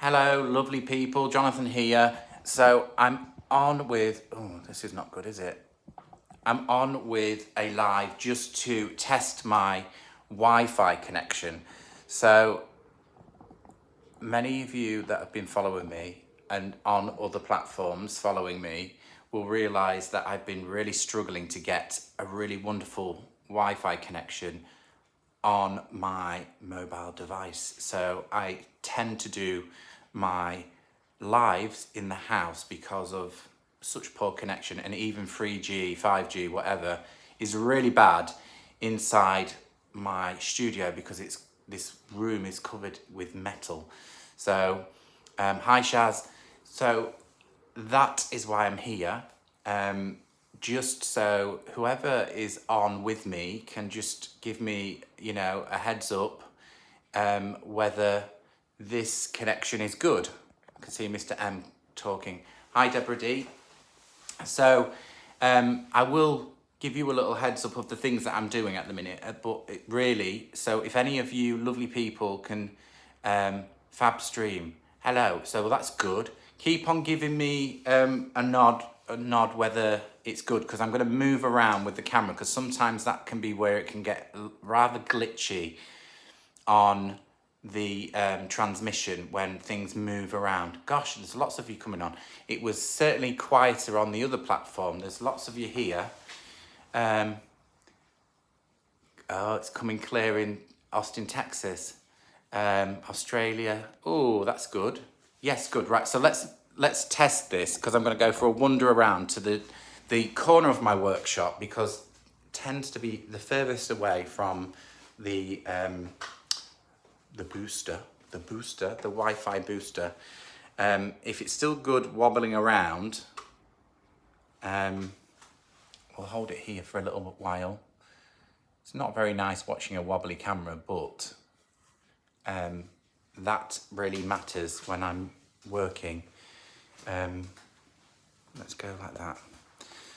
Hello, lovely people. Jonathan here. So I'm on with, oh, this is not good, is it? I'm on with a live just to test my Wi-Fi connection. So many of you that have been following me and on other platforms following me will realize that I've been really struggling to get a really wonderful Wi-Fi connection on my mobile device. So I tend to do my lives in the house because of such poor connection, and even 3G, 5G, whatever, is really bad inside my studio because this room is covered with metal. So, hi Shaz. So that is why I'm here. Just so whoever is on with me can just give me, a heads up whether this connection is good. I can see Mr. M talking. Hi, Deborah D. So I will give you a little heads up of the things that I'm doing at the minute, but so if any of you lovely people can fab stream, hello. So that's good. Keep on giving me a nod whether it's good, because I'm going to move around with the camera, because sometimes that can be where it can get rather glitchy on the transmission when things move around. Gosh, there's lots of you coming on. It was certainly quieter on the other platform. There's lots of you here. It's coming clear in Austin, Texas. Australia. Oh, that's good. Yes, good. Right, so let's test this, because I'm going to go for a wander around to the corner of my workshop, because it tends to be the furthest away from the booster, the Wi-Fi booster. If it's still good wobbling around, we'll hold it here for a little while. It's not very nice watching a wobbly camera, but that really matters when I'm working. Let's go like that.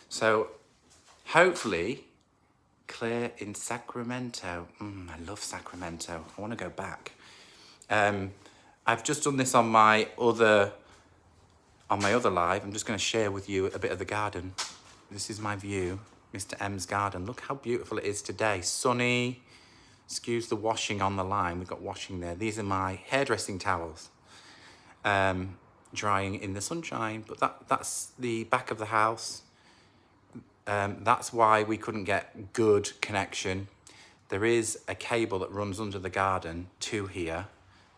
So hopefully clear in Sacramento. I love Sacramento. I want to go back. I've just done this on my other live. I'm just going to share with you a bit of the garden. This is my view, Mr. M's garden. Look how beautiful it is today. Sunny. Excuse the washing on the line. We've got washing there. These are my hairdressing towels. Drying in the sunshine. But that's the back of the house. That's why we couldn't get good connection. There is a cable that runs under the garden to here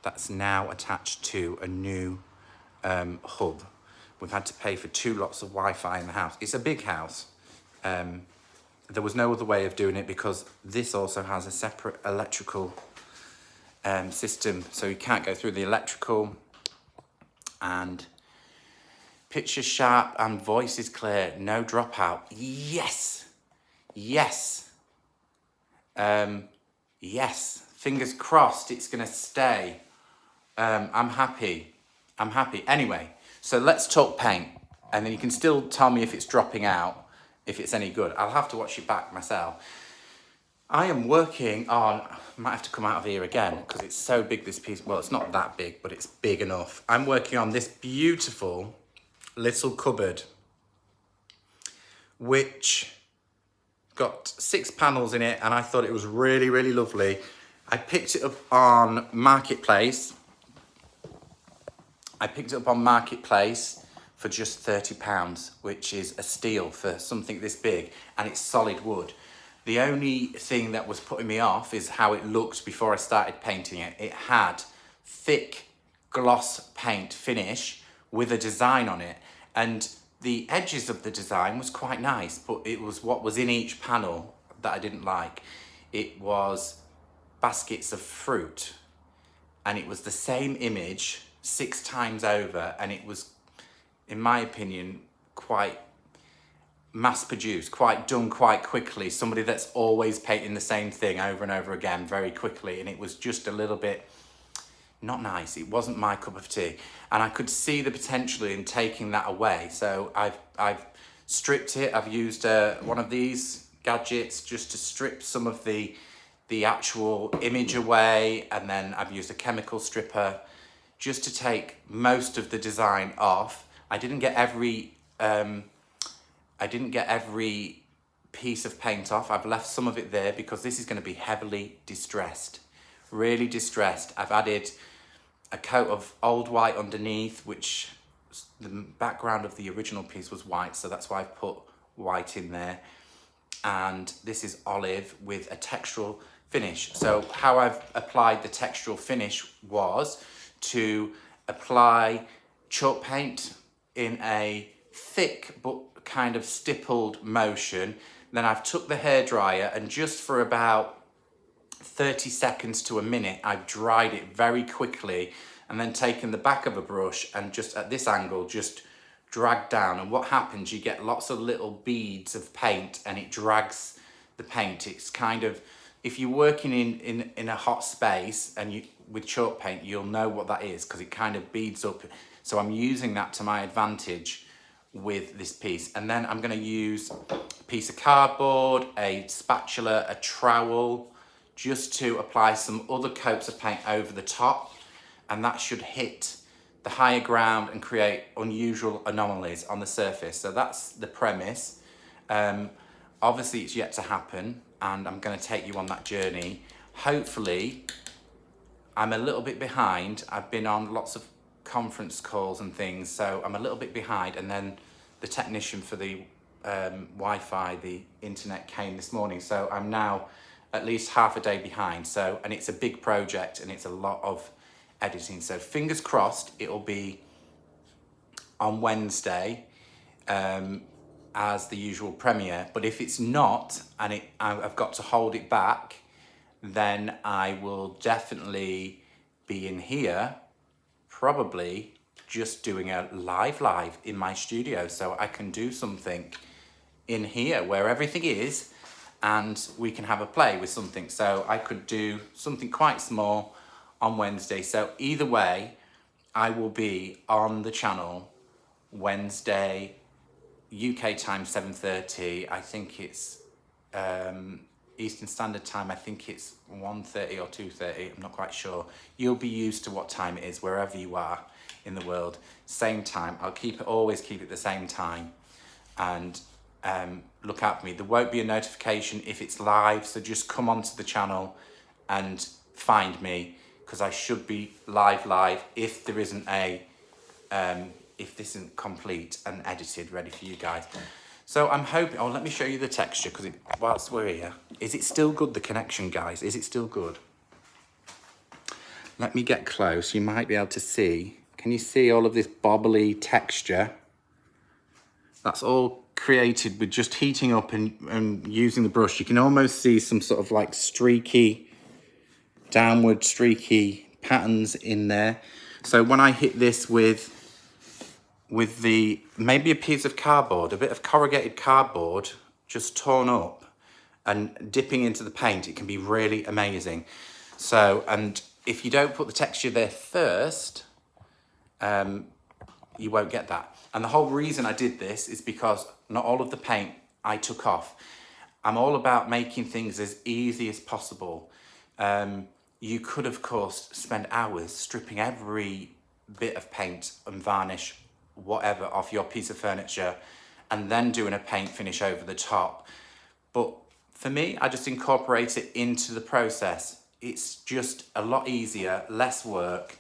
that's now attached to a new hub. We've had to pay for 2 lots of Wi-Fi in the house. It's a big house. There was no other way of doing it, because this also has a separate electrical system, so you can't go through the electrical. And picture sharp and voice is clear, no dropout. Yes, yes, yes. Fingers crossed it's gonna stay. I'm happy. Anyway, so let's talk paint, and then you can still tell me if it's dropping out, if it's any good. I'll have to watch it back myself. I am working on, might have to come out of here again because it's so big, this piece. Well, it's not that big, but it's big enough. I'm working on this beautiful little cupboard, which got 6 panels in it, and I thought it was really, really lovely. I picked it up on Marketplace. For just £30, which is a steal for something this big, and it's solid wood. The only thing that was putting me off is how it looked before I started painting it. It had thick gloss paint finish with a design on it, and the edges of the design was quite nice, but it was what was in each panel that I didn't like. It was baskets of fruit, and it was the same image 6 times over, and it was, in my opinion, quite mass-produced, quite done quite quickly. Somebody that's always painting the same thing over and over again very quickly, and it was just a little bit not nice. It wasn't my cup of tea, and I could see the potential in taking that away. So I've stripped it. I've used one of these gadgets just to strip some of the actual image away, and then I've used a chemical stripper just to take most of the design off. I didn't get every piece of paint off. I've left some of it there because this is going to be heavily distressed, really distressed. I've added a coat of old white underneath, which the background of the original piece was white, so that's why I've put white in there. And this is olive with a textural finish. So how I've applied the textural finish was to apply chalk paint in a thick but kind of stippled motion. Then I've took the hairdryer and just for about 30 seconds to a minute, I've dried it very quickly and then taken the back of a brush and just at this angle, just drag down. And what happens, you get lots of little beads of paint and it drags the paint. It's kind of, if you're working in a hot space and with chalk paint, you'll know what that is because it kind of beads up. So I'm using that to my advantage with this piece. And then I'm going to use a piece of cardboard, a spatula, a trowel, just to apply some other coats of paint over the top. And that should hit the higher ground and create unusual anomalies on the surface. So that's the premise. Obviously it's yet to happen and I'm going to take you on that journey. Hopefully, I'm a little bit behind. I've been on lots of conference calls and things, so I'm a little bit behind. And then the technician for the Wi-Fi, the internet came this morning. So I'm now at least half a day behind. So, and it's a big project and it's a lot of editing. So fingers crossed it'll be on Wednesday as the usual premiere. But if it's not, and I've got to hold it back, then I will definitely be in here, probably just doing a live in my studio. So I can do something in here where everything is and we can have a play with something. So I could do something quite small on Wednesday. So either way, I will be on the channel Wednesday, UK time 7:30. I think it's Eastern Standard Time. I think it's 1:30 or 2:30. I'm not quite sure. You'll be used to what time it is wherever you are in the world. Same time. I'll always keep it the same time. And look out for me. There won't be a notification if it's live. So just come onto the channel and find me, because I should be live if there isn't if this isn't complete and edited ready for you guys. So I'm hoping, let me show you the texture, because whilst we're here, is it still good, the connection, guys? Is it still good? Let me get close, you might be able to see. Can you see all of this bobbly texture? That's all created with just heating up and using the brush. You can almost see some sort of like downward streaky patterns in there. So when I hit this with maybe a piece of cardboard, a bit of corrugated cardboard, just torn up and dipping into the paint, it can be really amazing. So, and if you don't put the texture there first, you won't get that. And the whole reason I did this is because not all of the paint I took off. I'm all about making things as easy as possible. You could, of course, spend hours stripping every bit of paint and varnish, whatever, off your piece of furniture and then doing a paint finish over the top. But for me, I just incorporate it into the process. It's just a lot easier, less work,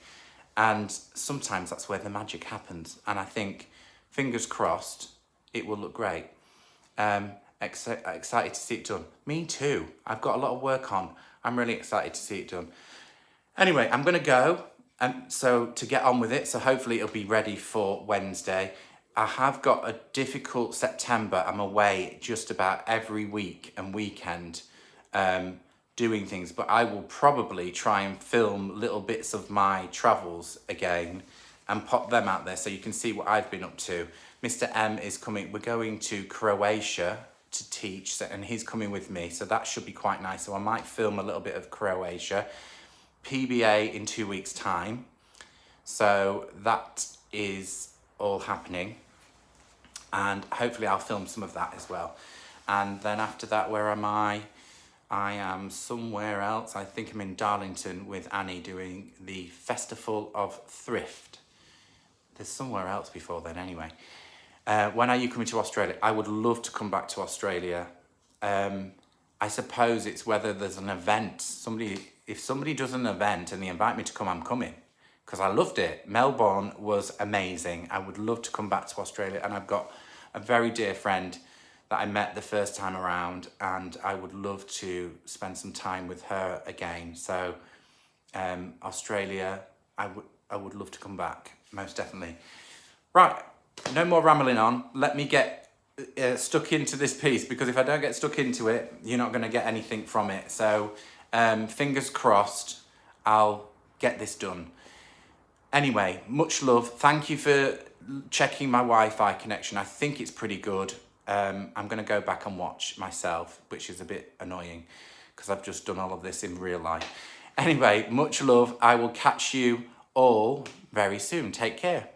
and sometimes that's where the magic happens. And I think, fingers crossed, it will look great. Excited to see it done. Me too. I've got a lot of work on. I'm really excited to see it done. Anyway, I'm going to go. So to get on with it, so hopefully it'll be ready for Wednesday. I have got a difficult September. I'm away just about every week and weekend doing things, but I will probably try and film little bits of my travels again and pop them out there so you can see what I've been up to. Mr. M is coming. We're going to Croatia to teach, and he's coming with me, so that should be quite nice. So I might film a little bit of Croatia. PBA in 2 weeks' time, so that is all happening, and hopefully I'll film some of that as well. And then after that, where am I? I am somewhere else. I think I'm in Darlington with Annie doing the Festival of Thrift. There's somewhere else before then anyway. When are you coming to Australia? I would love to come back to Australia. I suppose it's whether there's an event. If somebody does an event and they invite me to come, I'm coming. Because I loved it. Melbourne was amazing. I would love to come back to Australia. And I've got a very dear friend that I met the first time around, and I would love to spend some time with her again. So Australia, I would love to come back, most definitely. Right, no more rambling on. Let me get stuck into this piece, because if I don't get stuck into it, you're not going to get anything from it. So fingers crossed, I'll get this done. Anyway, much love. Thank you for checking my Wi-Fi connection. I think it's pretty good. I'm going to go back and watch myself, which is a bit annoying because I've just done all of this in real life. Anyway, much love. I will catch you all very soon. Take care.